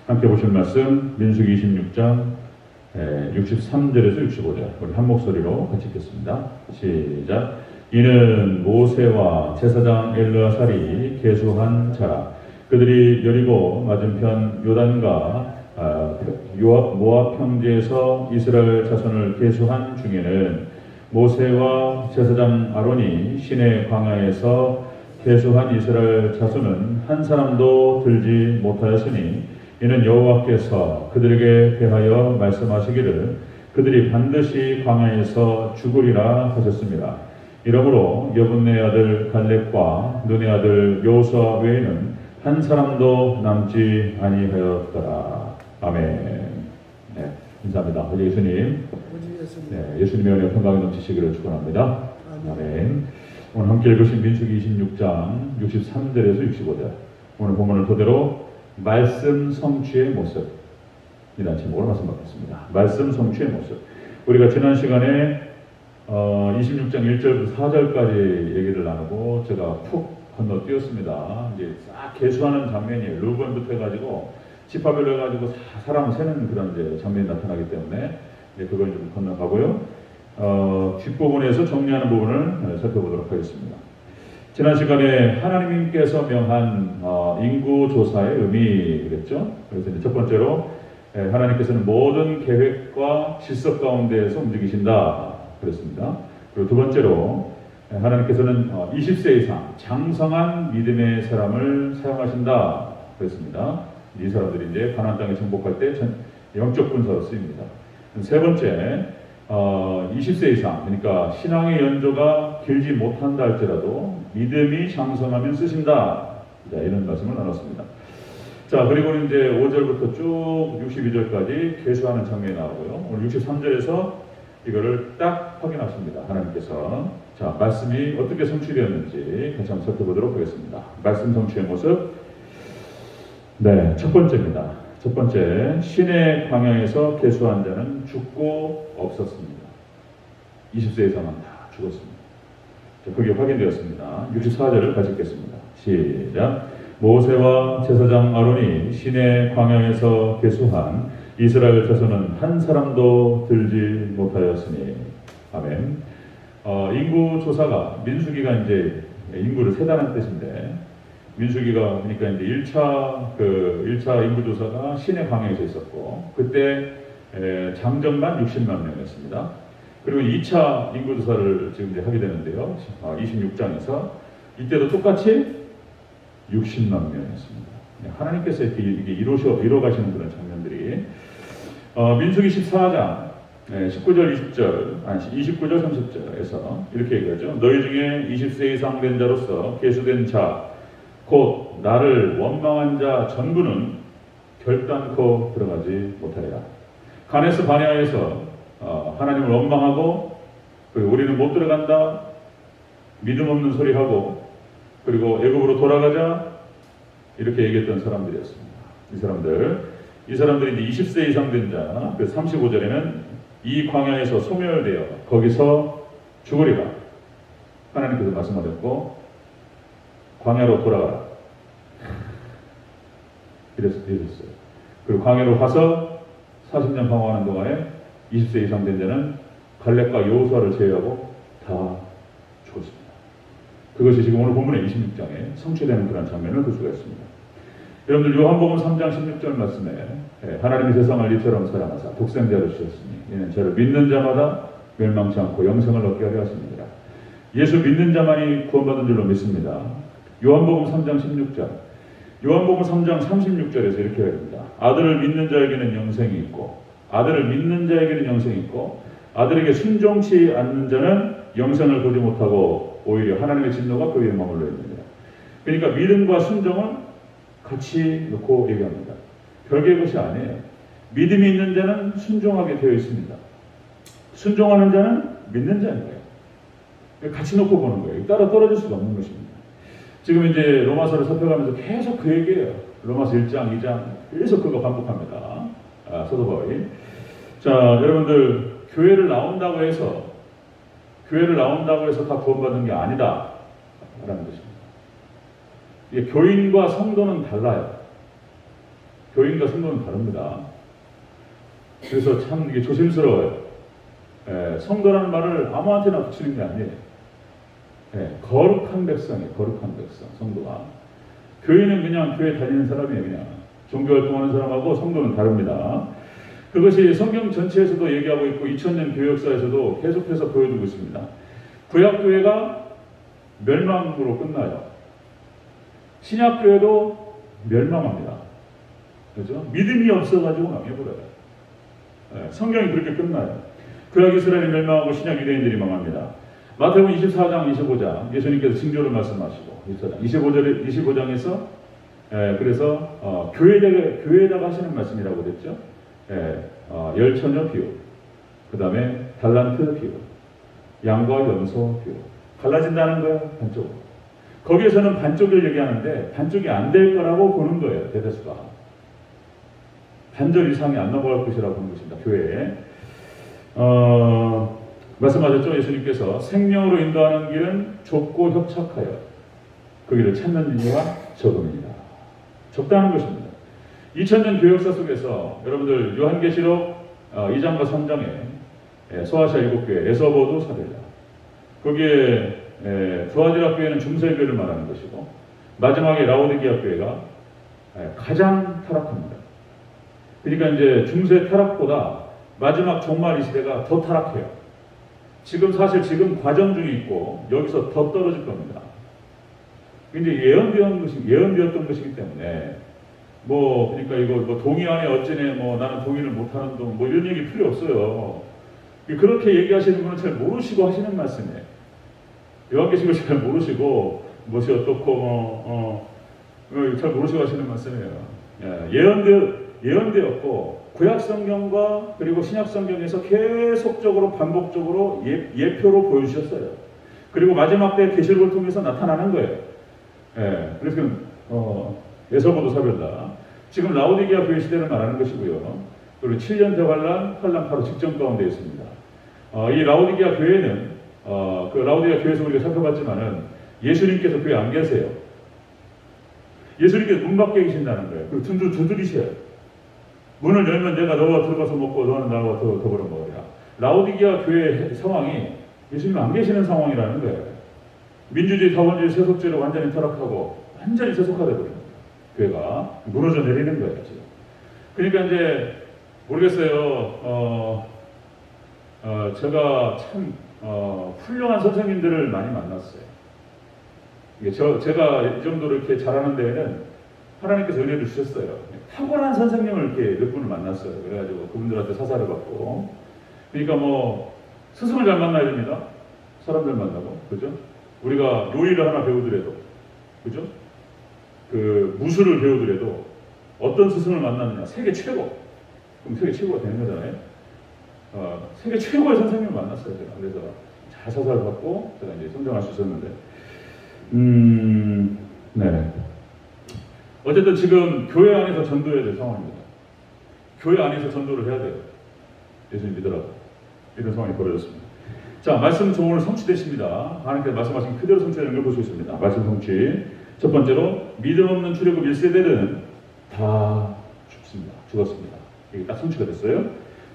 함께 보실 말씀 민수기 26장 63절에서 65절 우리 한 목소리로 같이 읽겠습니다. 시작. 이는 모세와 제사장 엘르아살이 계수한 자라. 그들이 여리고 맞은편 요단과 모압 평지에서 이스라엘 자손을 계수한 중에는 모세와 제사장 아론이 시내 광야에서 계수한 이스라엘 자손은 한 사람도 들지 못하였으니 이는 여호와께서 그들에게 대하여 말씀하시기를 그들이 반드시 광야에서 죽으리라 하셨습니다. 이러므로 여분네 아들 갈렙과 눈의 아들 여호수아 외에는 한 사람도 남지 아니하였더라. 아멘. 네, 감사합니다. 우리 예수님, 예수님의 은혜 평강이 넘치시기를 축원합니다. 아멘. 오늘 함께 읽으신 민수기 26장 63절에서 65절 오늘 본문을 토대로 말씀 성취의 모습이라는 제목으로 말씀 받겠습니다. 말씀 성취의 모습. 우리가 지난 시간에 26장 1절부터 4절까지 얘기를 나누고 제가 푹 건너뛰었습니다. 이제 싹 계수하는 장면이에요. 루벤부터 해가지고 지파별로 해가지고 사람을 세는 그런 이제 장면이 나타나기 때문에 이제 그걸 좀 건너가고요. 뒷부분에서 정리하는 부분을 살펴보도록 하겠습니다. 지난 시간에 하나님께서 명한 인구조사의 의미겠죠. 그래서 이제 첫 번째로 하나님께서는 모든 계획과 질서 가운데에서 움직이신다 그랬습니다. 그리고 두 번째로 하나님께서는 20세 이상 장성한 믿음의 사람을 사용하신다 그랬습니다. 이 사람들이 이제 가나안 땅에 정복할 때 영적 군사로 쓰입니다. 세 번째 20세 이상, 그러니까 신앙의 연조가 길지 못한다 할지라도 믿음이 장성하면 쓰신다. 자, 이런 말씀을 나눴습니다. 자, 그리고 이제 5절부터 쭉 62절까지 계수하는 장면이 나오고요. 오늘 63절에서 이거를 딱 확인하십니다. 하나님께서. 자, 말씀이 어떻게 성취되었는지 같이 한번 살펴보도록 하겠습니다. 말씀 성취의 모습. 네, 첫 번째입니다. 첫 번째, 신의 광야에서 계수한 자는 죽고 없었습니다. 20세 이상은 다 죽었습니다. 자, 그게 확인되었습니다. 64절을 같이 읽겠습니다. 시작. 모세와 제사장 아론이 신의 광야에서 계수한 이스라엘 자손은 한 사람도 들지 못하였으니. 아멘. 인구 조사가 민수기가 이제 인구를 세다는 뜻인데 민수기가 그러니까 이제 1차 인구조사가 신의 광야에서 있었고 그때 장정만 60만 명이었습니다. 그리고 2차 인구조사를 지금 이제 하게 되는데요. 26장에서 이때도 똑같이 60만 명이었습니다. 하나님께서 이렇게 이루어 가시는 그런 장면들이 민수기 14장 19절 20절 29절 30절에서 이렇게 얘기하죠. 너희 중에 20세 이상 된 자로서 계수된 자 곧 나를 원망한 자 전부는 결단코 들어가지 못하리라. 가네스 바네아에서 하나님을 원망하고 그리고 우리는 못 들어간다 믿음 없는 소리 하고 그리고 애굽으로 돌아가자 이렇게 얘기했던 사람들이었습니다. 이 사람들이 이제 20세 이상 된 자, 그 35절에는 이 광야에서 소멸되어 거기서 죽으리라 하나님께서 말씀하셨고 광야로 돌아가라. 이랬어요. 그리고 광야로 가서 40년 방황하는 동안에 20세 이상 된 자는 갈렙과 여호수아를 제외하고 다 죽었습니다. 그것이 지금 오늘 본문의 26장에 성취되는 그런 장면을 볼 수가 있습니다. 여러분들 요한복음 3장 16절 말씀에 하나님이 세상을 이처럼 사랑하사 독생자를 주셨으니 이는 저를 믿는 자마다 멸망치 않고 영생을 얻게 하려 하십니다. 예수 믿는 자만이 구원받은 줄로 믿습니다. 요한복음 3장 16절 요한복음 3장 36절에서 이렇게 합니다. 아들을 믿는 자에게는 영생이 있고 아들을 믿는 자에게는 영생이 있고 아들에게 순종치 않는 자는 영생을 보지 못하고 오히려 하나님의 진노가 그 위에 머물러 있느니라. 그러니까 믿음과 순종을 같이 놓고 얘기합니다. 별개의 것이 아니에요. 믿음이 있는 자는 순종하게 되어 있습니다. 순종하는 자는 믿는 자인 거예요. 같이 놓고 보는 거예요. 따로 떨어질 수가 없는 것입니다. 지금 이제 로마서를 살펴가면서 계속 그 얘기예요. 로마서 1장, 2장 계속 그거 반복합니다. 사도 바울이. 자, 여러분들 교회를 나온다고 해서 다 구원받는 게 아니다 라는 것입니다. 이게 교인과 성도는 달라요. 교인과 성도는 다릅니다. 그래서 참 이게 조심스러워요. 성도라는 말을 아무한테나 붙이는 게 아니에요. 거룩한 백성이에요. 거룩한 백성, 성도가. 교인은 그냥 교회 다니는 사람이에요. 그냥 종교활동하는 사람하고 성도는 다릅니다. 그것이 성경 전체에서도 얘기하고 있고 2000년 교회 역사에서도 계속해서 보여주고 있습니다. 구약교회가 멸망으로 끝나요. 신약교회도 멸망합니다. 그렇죠? 믿음이 없어가지고 망해버려요. 성경이 그렇게 끝나요. 구약 이스라엘이 멸망하고 신약 유대인들이 망합니다. 마태복음 24장, 25장 예수님께서 징조를 말씀하시고 25장에서 그래서 교회에다가 하시는 말씀이라고 그랬죠. 열처녀 비유, 그 다음에 달란트 비유, 양과 염소 비유. 갈라진다는 거예요. 반쪽으로. 거기에서는 반쪽을 얘기하는데 반쪽이 안 될 거라고 보는 거예요. 대다수가. 반절 이상이 안 넘어갈 것이라고 보는 것입니다. 교회에. 말씀하셨죠? 예수님께서 생명으로 인도하는 길은 좁고 협착하여 그 길을 찾는 이가 적음이다. 적다는 것입니다. 2000년 교역사 속에서 여러분들 요한계시록 2장과 3장에 소아시아 7교회, 에서보도 사델라, 거기에 두아디라 교회는 중세교회를 말하는 것이고 마지막에 라오디게아 교회가 가장 타락합니다. 그러니까 이제 중세 타락보다 마지막 종말 이 시대가 더 타락해요. 지금 과정 중에 있고 여기서 더 떨어질 겁니다. 이제 예언되었던 것이기 때문에 그러니까 이거 동의안에 어찌네 나는 동의를 못하는 이런 얘기 필요 없어요. 그렇게 얘기하시는 분은 잘 모르시고 하시는 말씀이에요. 요한계시록을 잘 모르시고 무엇이 어떻고 잘 모르시고 하시는 말씀이에요. 예언되었고 구약 성경과 그리고 신약 성경에서 계속적으로 반복적으로 예표로 보여주셨어요. 그리고 마지막 때 계시록을 통해서 나타나는 거예요. 그래서 에서보도 사별다. 지금 라오디게아 교회 시대를 말하는 것이고요. 그리고 7년 대환란 바로 직전 가운데 있습니다. 이 라오디게아 교회는 그 라오디게아 교회에서 우리가 살펴봤지만은 예수님께서 교회 안 계세요. 예수님께서 문 밖에 계신다는 거예요. 그리고 두드리셔요. 문을 열면 내가 너와 들어가서 먹고 너는 나와 더불어 먹으리라. 라오디게아 교회 상황이 예수님 안 계시는 상황이라는 거예요. 민주주의, 자본주의, 세속주의로 완전히 타락하고 완전히 세속화되어 버립니다. 교회가 무너져 내리는 거예요. 지금. 그러니까 이제 모르겠어요. 제가 참 훌륭한 선생님들을 많이 만났어요. 제가 이 정도로 이렇게 잘하는 데에는 하나님께서 은혜를 주셨어요. 탁월한 선생님을 이렇게 몇 분을 만났어요. 그래가지고 그분들한테 사사를 받고. 그러니까 스승을 잘 만나야 됩니다. 사람들 만나고. 그죠? 우리가 요리를 하나 배우더라도. 그죠? 무술을 배우더라도 어떤 스승을 만났느냐. 세계 최고. 그럼 세계 최고가 되는 거잖아요. 세계 최고의 선생님을 만났어요. 제가. 그래서 잘 사사를 받고 제가 이제 성장할 수 있었는데. 네. 어쨌든 지금 교회 안에서 전도해야 될 상황입니다. 교회 안에서 전도를 해야 돼요. 예수님 믿으라고. 이런 상황이 벌어졌습니다. 자, 말씀 오늘 성취되십니다. 하나님께서 말씀하신 그대로 성취되는 걸 볼 수 있습니다. 말씀 성취. 첫 번째로 믿음 없는 출애굽 1세대들은 다 죽었습니다. 이게 딱 성취가 됐어요.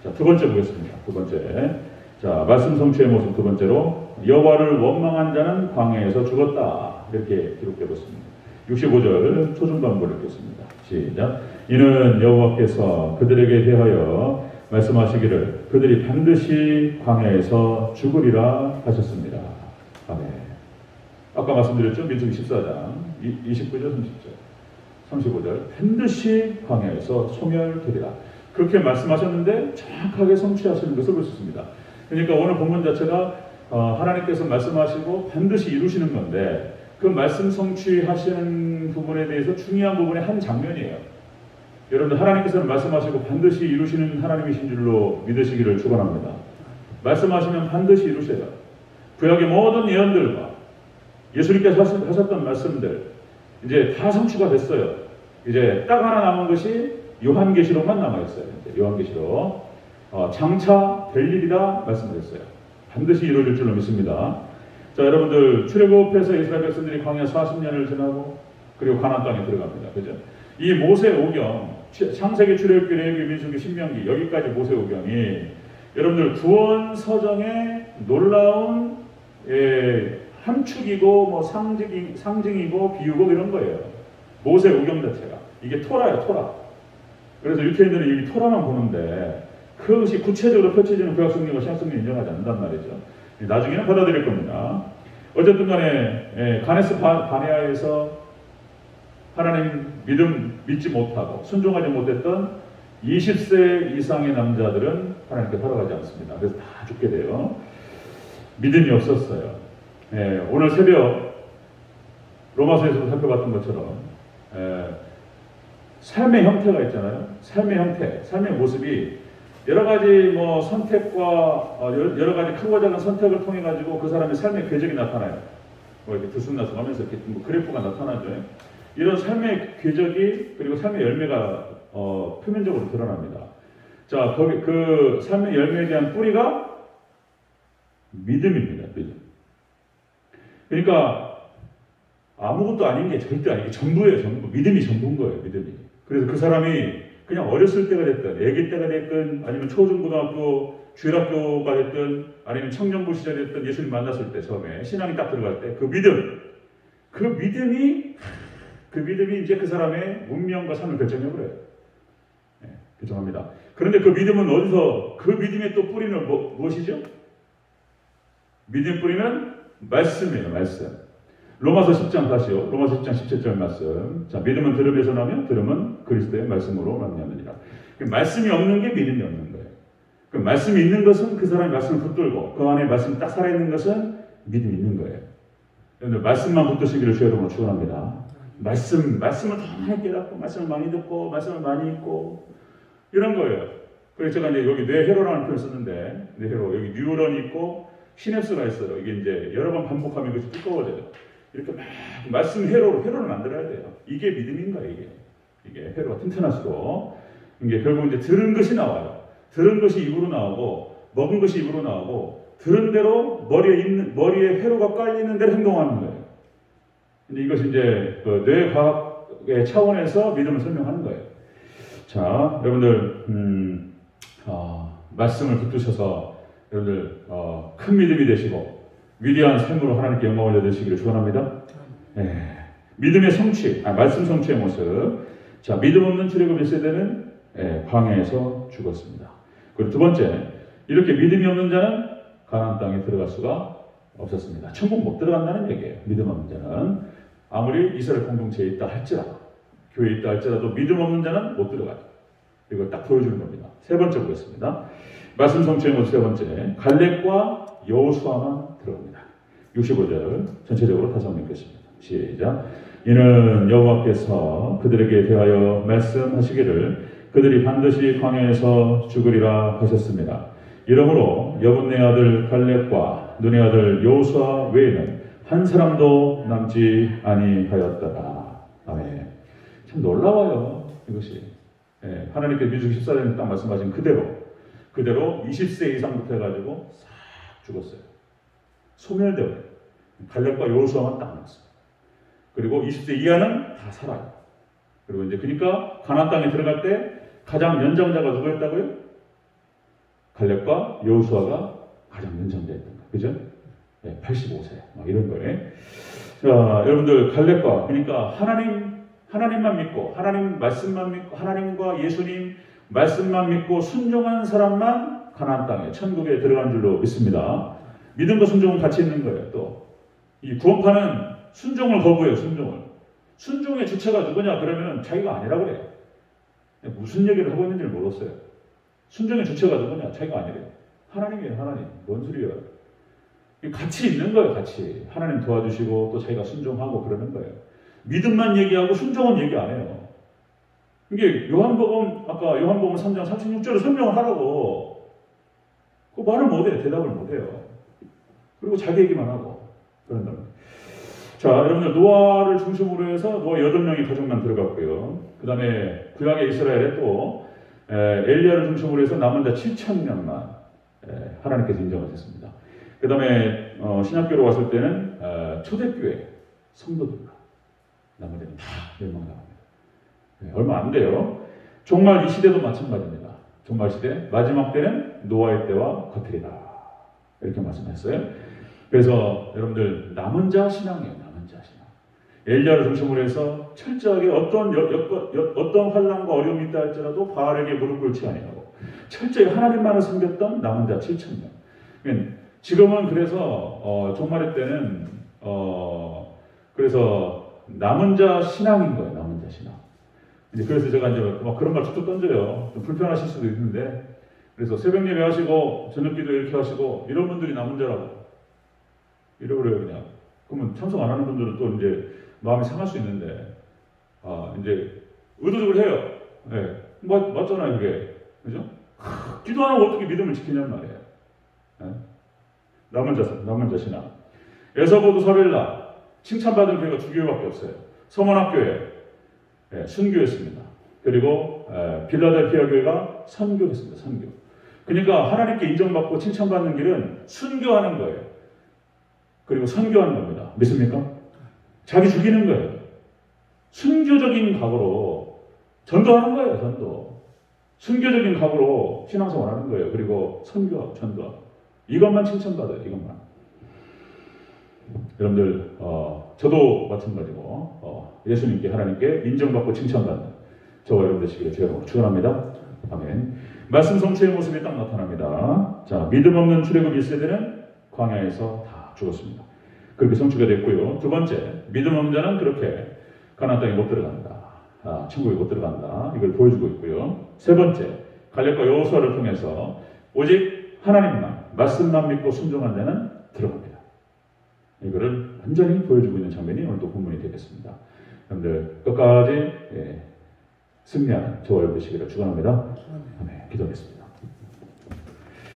자, 두 번째 보겠습니다. 두 번째. 자, 말씀 성취의 모습 두 번째로 여호와를 원망한 자는 광야에서 죽었다. 이렇게 기록되어 있습니다. 65절 초중반부를 읽겠습니다. 시작. 이는 여호와께서 그들에게 대하여 말씀하시기를 그들이 반드시 광야에서 죽으리라 하셨습니다. 아멘. 아까 말씀드렸죠? 민수기 14장 29절 30절 35절 반드시 광야에서 소멸되리라. 그렇게 말씀하셨는데 정확하게 성취하시는 것을 볼 수 있습니다. 그러니까 오늘 본문 자체가 하나님께서 말씀하시고 반드시 이루시는 건데 그 말씀 성취하시는 부분에 대해서 중요한 부분의 한 장면이에요. 여러분들 하나님께서는 말씀하시고 반드시 이루시는 하나님이신 줄로 믿으시기를 축원합니다. 말씀하시면 반드시 이루셔요. 구약의 모든 예언들과 예수님께서 하셨던 말씀들 이제 다 성취가 됐어요. 이제 딱 하나 남은 것이 요한계시록만 남아있어요. 요한계시록 장차 될 일이라 말씀드렸어요. 반드시 이루어질 줄로 믿습니다. 자, 여러분들 출애굽해서 이스라엘 백성들이 광야 40년을 지나고 그리고 가나안 땅에 들어갑니다. 그죠? 이 모세 오경 창세기, 출애굽기, 레위기, 민수기, 신명기 여기까지 모세오경이 여러분들 구원 서정의 놀라운 함축이고 뭐 상징이고 비유고 이런 거예요. 모세오경 자체가 이게 토라예요, 토라. 그래서 유태인들은 이 토라만 보는데 그것이 구체적으로 펼쳐지는 구약 성경과 신약 성경 인정하지 않는단 말이죠. 나중에는 받아들일 겁니다. 어쨌든 간에 가네스 바네아에서 하나님 믿지 못하고 순종하지 못했던 20세 이상의 남자들은 하나님께 돌아가지 않습니다. 그래서 다 죽게 돼요. 믿음이 없었어요. 오늘 새벽 로마서에서도 살펴봤던 것처럼 삶의 형태가 있잖아요. 삶의 형태, 삶의 모습이 여러 가지 뭐 선택과 여러 가지 크고 작은 선택을 통해 가지고 그 사람의 삶의 궤적이 나타나요. 뭐 이렇게 들쑥날쑥하면서 이렇게 뭐 그래프가 나타나죠. 이런 삶의 궤적이 그리고 삶의 열매가 표면적으로 드러납니다. 자, 거기 그 삶의 열매에 대한 뿌리가 믿음입니다. 믿음. 그러니까 아무것도 아닌 게 절대 아니고 전부예요. 전부. 믿음이 전부인 거예요. 믿음이. 그래서 그 사람이 그냥 어렸을 때가 됐든 아기 때가 됐든 아니면 초중고등학교 주일학교가 됐든 아니면 청년부 시절이 됐든 예수님 만났을 때 처음에 신앙이 딱 들어갈 때 그 믿음이 이제 그 사람의 운명과 삶을 결정해버려요. 결정합니다. 그런데 그 믿음은 어디서, 그 믿음의 또 뿌리는 무엇이죠? 믿음의 뿌리는 말씀이에요. 말씀. 로마서 10장 다시요. 로마서 10장 17절 말씀. 자, 믿음은 들음에서 나면 들음은 그리스도의 말씀으로 말미암느니라. 말씀이 없는 게 믿음이 없는 거예요. 그 말씀이 있는 것은 그 사람이 말씀을 붙들고 그 안에 말씀이 딱 살아있는 것은 믿음이 있는 거예요. 여러분들 말씀만 붙드시기를 주의 이름으로 축원합니다. 말씀을 더 많이 깨닫고 말씀을 많이 듣고 말씀을 많이 읽고 이런 거예요. 그래서 제가 이제 여기 뇌회로라는 표현을 썼는데 뇌회로 여기 뉴런이 있고 시냅스가 있어요. 이게 이제 여러 번 반복하면 이것이 두꺼워져요. 이렇게 막 말씀 회로를 만들어야 돼요. 이게 믿음인 거예요. 이게 회로가 튼튼할수록 이게 결국 이제 들은 것이 나와요. 들은 것이 입으로 나오고 먹은 것이 입으로 나오고 들은 대로 머리에 회로가 깔리는 대로 행동하는 거예요. 근데 이것이 이제 그 뇌과학의 차원에서 믿음을 설명하는 거예요. 자, 여러분들 말씀을 붙드셔서 여러분들 큰 믿음이 되시고 위대한 삶으로 하나님께 영광을 얻으시기를 축원합니다. 믿음의 성취, 말씀 성취의 모습. 자, 믿음 없는 출애굽 1세대는 광야에서 죽었습니다. 그리고 두 번째, 이렇게 믿음이 없는 자는 가나안 땅에 들어갈 수가 없었습니다. 천국 못 들어간다는 얘기예요. 믿음 없는 자는 아무리 이스라엘 공동체에 있다 할지라도, 교회에 있다 할지라도 믿음 없는 자는 못 들어가요. 이걸 딱 보여주는 겁니다. 세 번째 보겠습니다. 말씀 성취의 모습 세 번째, 갈렙과 여호수아만 들어갑니다. 65절 전체적으로 다시 한번 읽겠습니다. 시작. 이는 여호와께서 그들에게 대하여 말씀하시기를 그들이 반드시 광야에서 죽으리라 하셨습니다. 이러므로 여분네 아들 갈렙과 눈의 아들 여호수아 외에는 한 사람도 남지 아니하였더라. 아멘. 참 놀라워요. 이것이 하나님께 민수기 14장에 딱 말씀하신 그대로 20세 이상부터 해가지고 싹 죽었어요. 소멸되어요. 갈렙과 여호수아만 딱 남았어요. 그리고 20세 이하는 다 살아요. 그리고 이제 그러니까 가나안 땅에 들어갈 때 가장 연장자가 누구였다고요? 갈렙과 여호수아가 가장 연장자였던 거예요. 그죠? 85세 막 이런 거예요. 자, 여러분들 갈렙과 그러니까 하나님만 믿고 하나님 말씀만 믿고 하나님과 예수님 말씀만 믿고 순종한 사람만 가나안 땅에 천국에 들어간 줄로 믿습니다. 믿음과 순종은 같이 있는 거예요. 또 이 구원파는 순종을 거부해요. 순종의 주체가 누구냐 그러면 자기가 아니라 그래요. 무슨 얘기를 하고 있는지를 모르겠어요. 순종의 주체가 누구냐 자기가 아니래요. 하나님이에요. 하나님. 뭔 소리예요. 같이 있는 거예요. 같이 하나님 도와주시고 또 자기가 순종하고 그러는 거예요. 믿음만 얘기하고 순종은 얘기 안 해요. 이게 아까 요한복음 3장 36절을 설명을 하라고 그 말을 못해요. 대답을 못해요. 그리고 자기 얘기만 하고 그런다면. 자, 여러분들 노아를 중심으로 해서 노아 8명의 가족만 들어갔고요. 그 다음에 구약의 이스라엘에 또 엘리야를 중심으로 해서 남은 자 7,000명만 하나님께서 인정하셨습니다. 그 다음에 신학교로 왔을 때는 초대교회 성도들과 나머지는 다 멸망당합니다. 얼마 안 돼요. 종말 이 시대도 마찬가지입니다. 종말 시대 마지막 때는 노아의 때와 같으리라 이렇게 말씀했어요. 그래서 여러분들 남은 자 신앙이에요. 남은 자 신앙. 엘리야를 중심으로 해서 철저하게 어떤 환난과 어려움이 있다 할지라도 바알에게 무릎 꿇지 아니하고 철저히 하나님만을 섬겼던 남은 자 7,000명. 지금은 그래서 종말의 때는 그래서 남은 자 신앙인 거예요. 남은 자 신앙. 이제 그래서 제가 이제 막 그런 말 툭툭 던져요. 좀 불편하실 수도 있는데, 그래서 새벽 예배 하시고 저녁기도 이렇게 하시고 이런 분들이 남은 자라고 이러고요 그냥. 그러면 참석 안 하는 분들은 또 이제 마음이 상할 수 있는데, 이제 의도적으로 해요. 네. 맞잖아요 그게, 그죠? 기도 안 하고 어떻게 믿음을 지키냔 말이에요. 네? 남은 자 신앙. 에서보도 사벨라 칭찬받은 교회가 두 교회밖에 없어요. 서문학교회 순교했습니다. 그리고 빌라델피아 교회가 선교했습니다. 선교. 그러니까 하나님께 인정받고 칭찬받는 길은 순교하는 거예요. 그리고 선교하는 겁니다. 믿습니까? 자기 죽이는 거예요. 순교적인 각오로 전도하는 거예요. 전도. 순교적인 각오로 신앙생활 하는 거예요. 그리고 선교하고 전도하고. 이것만 칭찬받아요. 이것만. 여러분들 저도 마찬가지고 예수님께 하나님께 인정받고 칭찬받는 저와 여러분 되시기를 주여 축원합니다. 아멘. 말씀 성취의 모습이 딱 나타납니다. 자, 믿음 없는 출애굽 1세대는 광야에서 다 죽었습니다. 그렇게 성취가 됐고요. 두 번째, 믿음 없는 자는 그렇게 가나안 땅에 못 들어간다. 천국에 못 들어간다. 이걸 보여주고 있고요. 세 번째, 갈렙과 여호수아를 통해서 오직 하나님만 말씀만 믿고 순종한 자는 들어갑니다. 이거를 완전히 보여주고 있는 장면이 오늘 또 본문이 되겠습니다. 여러분들 끝까지 승리하는 저와 여러분 되시기를 축원합니다. 아멘. 기도하겠습니다.